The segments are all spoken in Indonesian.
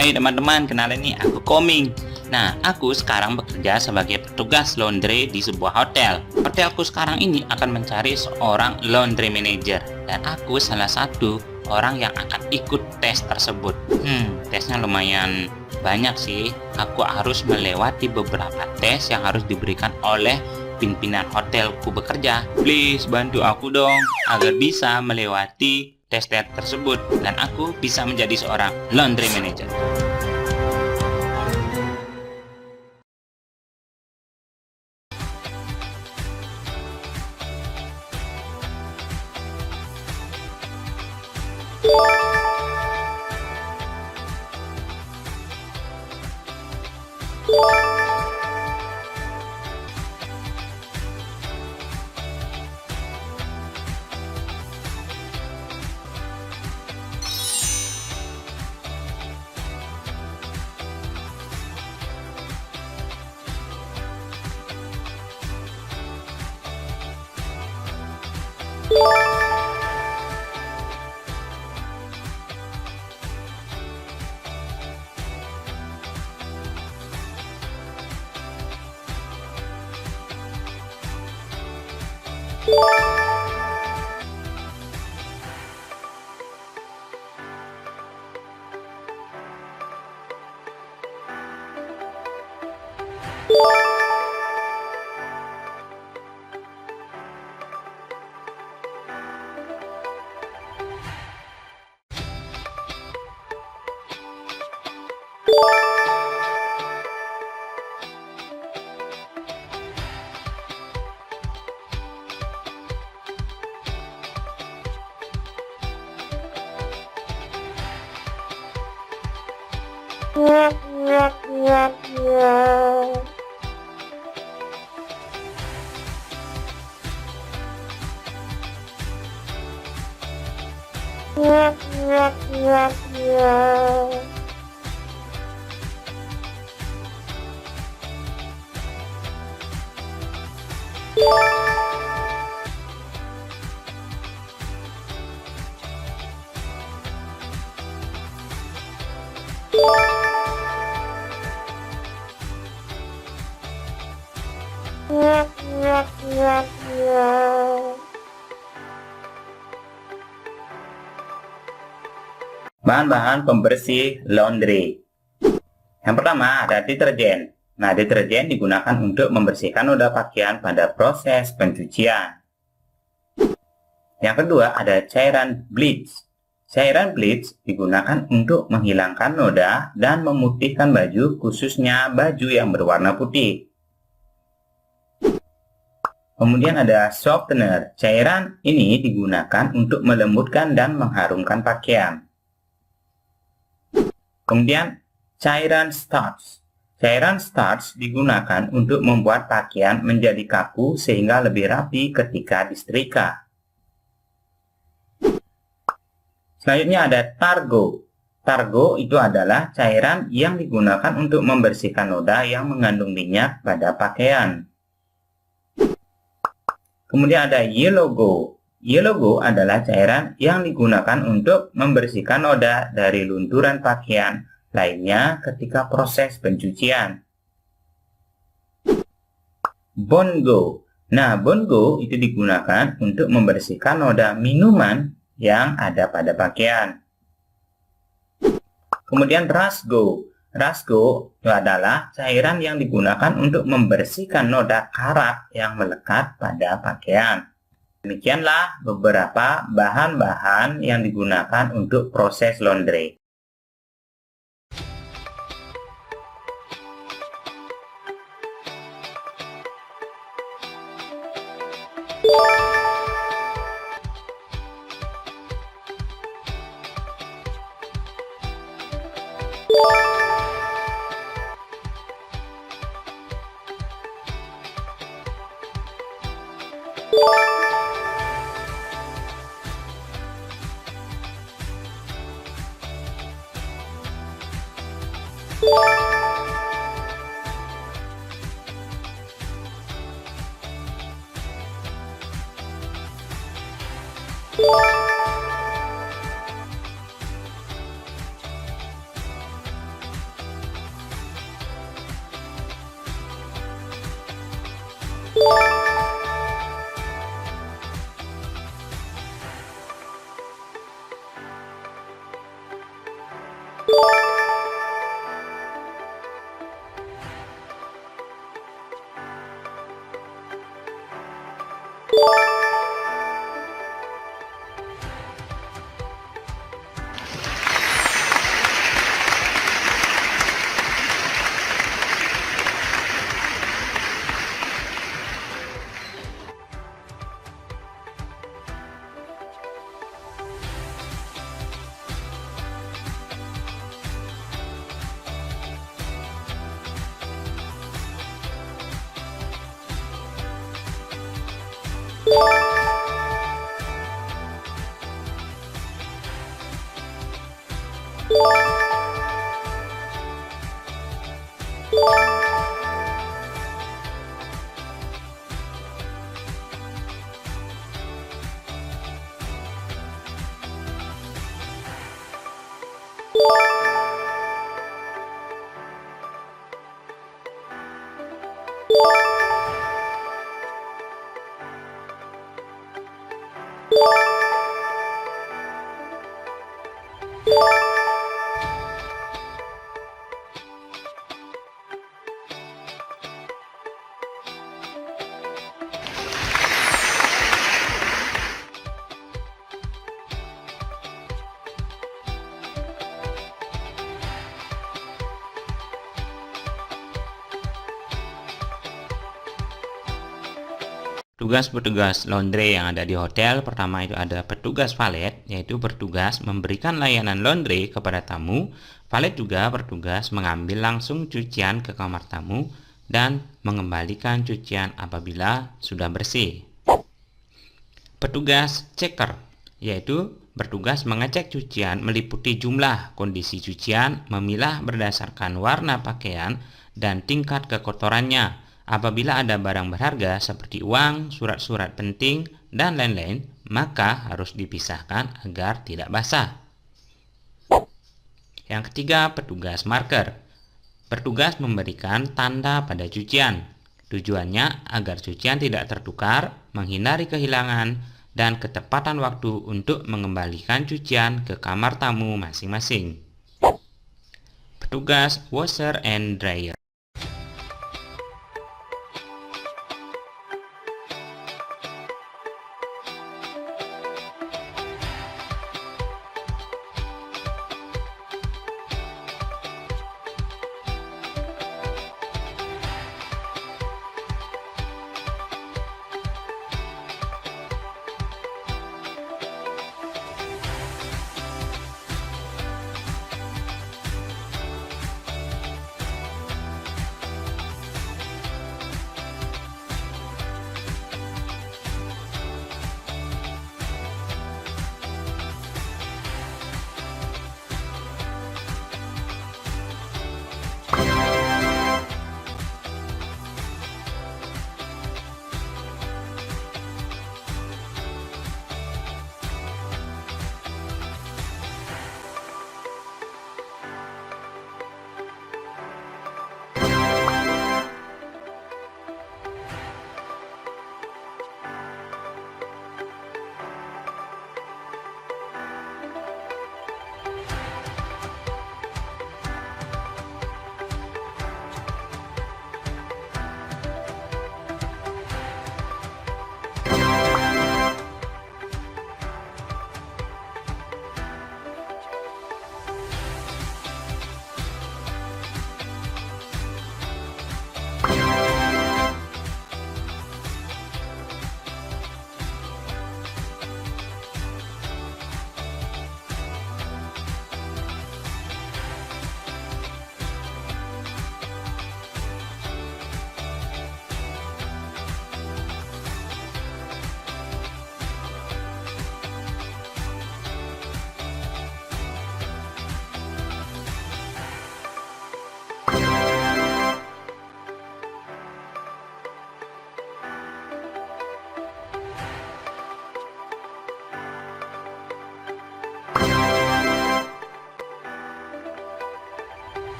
Hai teman-teman, kenalin nih aku Koming. Nah, aku sekarang bekerja sebagai petugas laundry di sebuah hotel. Hotelku sekarang ini akan mencari seorang laundry manager, dan aku salah satu orang yang akan ikut tes tersebut. Tesnya lumayan banyak sih. Aku harus melewati beberapa tes yang harus diberikan oleh pimpinan hotelku bekerja. Please bantu aku dong agar bisa melewati tes-tes tersebut dan aku bisa menjadi seorang laundry manager. Bahan-bahan pembersih laundry. Yang pertama ada deterjen. Nah, deterjen digunakan untuk membersihkan noda pakaian pada proses pencucian. Yang kedua ada cairan bleach. Cairan bleach digunakan untuk menghilangkan noda dan memutihkan baju, khususnya baju yang berwarna putih. Kemudian ada softener. Cairan ini digunakan untuk melembutkan dan mengharumkan pakaian. Kemudian cairan starch. Cairan starch digunakan untuk membuat pakaian menjadi kaku sehingga lebih rapi ketika disetrika. Selanjutnya ada targo. Targo itu adalah cairan yang digunakan untuk membersihkan noda yang mengandung minyak pada pakaian. Kemudian ada yellow go. Yellow go adalah cairan yang digunakan untuk membersihkan noda dari lunturan pakaian lainnya ketika proses pencucian. Bongo. Nah, bongo itu digunakan untuk membersihkan noda minuman yang ada pada pakaian. Kemudian rasgo. Rasgo itu adalah cairan yang digunakan untuk membersihkan noda karat yang melekat pada pakaian. Demikianlah beberapa bahan-bahan yang digunakan untuk proses laundry. Tugas-petugas laundry yang ada di hotel, pertama itu ada petugas valet, yaitu bertugas memberikan layanan laundry kepada tamu. Valet juga bertugas mengambil langsung cucian ke kamar tamu dan mengembalikan cucian apabila sudah bersih. Petugas checker, yaitu bertugas mengecek cucian meliputi jumlah, kondisi cucian, memilah berdasarkan warna pakaian, dan tingkat kekotorannya. Apabila ada barang berharga seperti uang, surat-surat penting, dan lain-lain, maka harus dipisahkan agar tidak basah. Yang ketiga, petugas marker. Bertugas memberikan tanda pada cucian. Tujuannya agar cucian tidak tertukar, menghindari kehilangan, dan ketepatan waktu untuk mengembalikan cucian ke kamar tamu masing-masing. Petugas washer and dryer.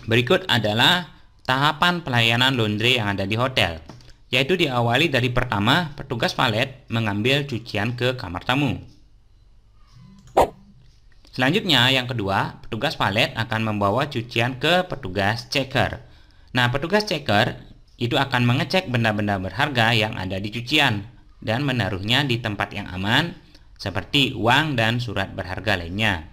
Berikut adalah tahapan pelayanan laundry yang ada di hotel, yaitu diawali dari pertama, petugas valet mengambil cucian ke kamar tamu. Selanjutnya, yang kedua, petugas valet akan membawa cucian ke petugas checker. Nah, petugas checker itu akan mengecek benda-benda berharga yang ada di cucian dan menaruhnya di tempat yang aman, seperti uang dan surat berharga lainnya.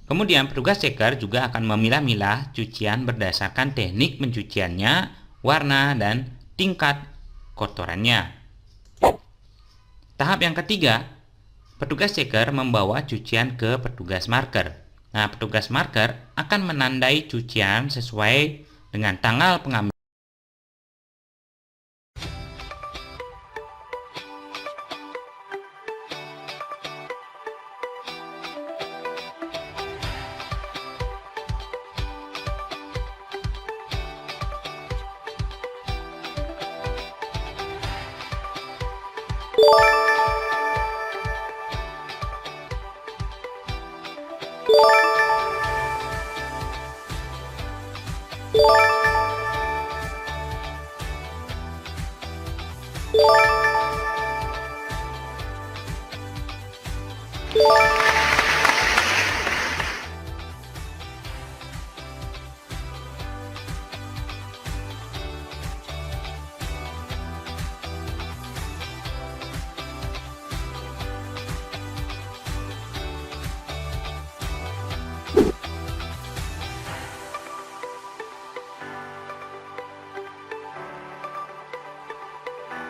Kemudian, petugas checker juga akan memilah-milah cucian berdasarkan teknik pencuciannya, warna, dan tingkat kotorannya. Tahap yang ketiga, petugas checker membawa cucian ke petugas marker. Nah, petugas marker akan menandai cucian sesuai dengan tanggal pengambilan.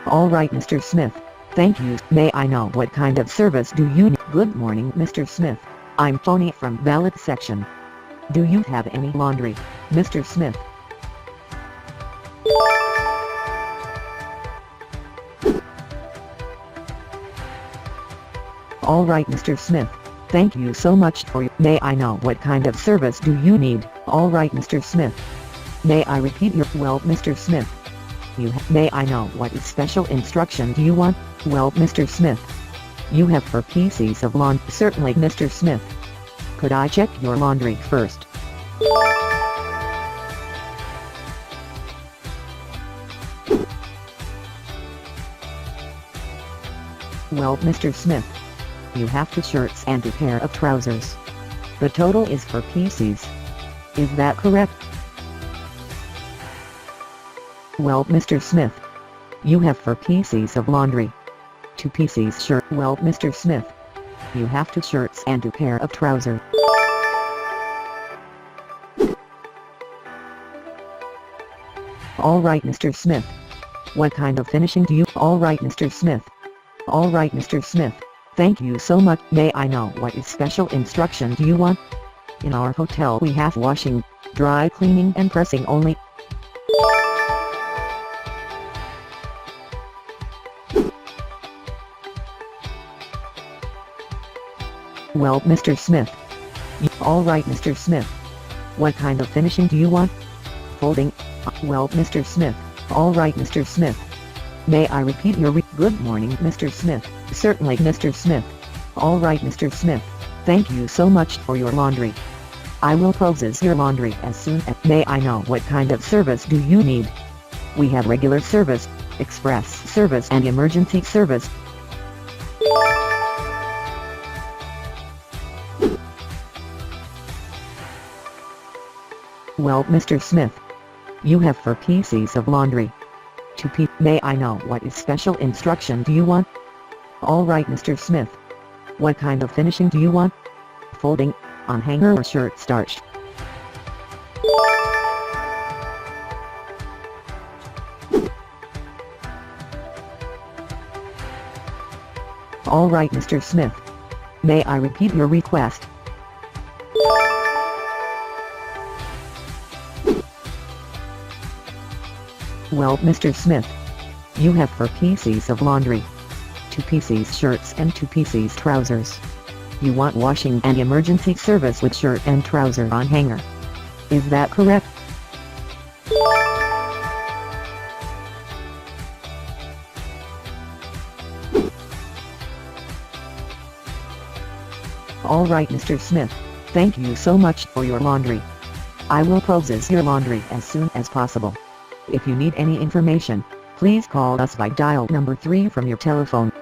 All right, Mr. Smith. Thank you. May I know what kind of service do you need? Good morning, Mr. Smith. I'm Tony from valet section. Do you have any laundry, Mr. Smith? All right, Mr. Smith. Thank you so much for your... May I know what kind of service do you need? All right, Mr. Smith. May I repeat your... Well, Mr. Smith. May I know what special instruction do you want? Well, Mr. Smith. You have 4 pieces of laundry. Certainly, Mr. Smith. Could I check your laundry first? Well, Mr. Smith. You have 2 shirts and a pair of trousers. The total is 4 pieces. Is that correct? Well, Mr. Smith. You have 4 pieces of laundry. 2 pieces shirt. Well, Mr. Smith. You have 2 shirts and a pair of trousers. All right, Mr. Smith. What kind of finishing do you... All right, Mr. Smith. All right, Mr. Smith. Thank you so much. May I know what special instruction do you want? In our hotel we have washing, dry cleaning and pressing only. Well, Mr. Smith. All right, Mr. Smith. What kind of finishing do you want? Folding. Well, Mr. Smith. All right, Mr. Smith. May I repeat your Good morning, Mr. Smith. Certainly, Mr. Smith. All right, Mr. Smith. Thank you so much for your laundry. I will process your laundry as soon as... May I know what kind of service do you need? We have regular service, express service and emergency service. Well, Mr. Smith. You have 4 pieces of laundry. 2 pieces. May I know what special instruction do you want? All right, Mr. Smith. What kind of finishing do you want? Folding, on hanger or shirt starched? All right, Mr. Smith. May I repeat your request? Well, Mr. Smith. You have 4 pieces of laundry. 2 pieces shirts and 2 pieces trousers. You want washing and emergency service with shirt and trouser on hanger. Is that correct? All right, Mr. Smith. Thank you so much for your laundry. I will process your laundry as soon as possible. If you need any information, please call us by dial number 3 from your telephone.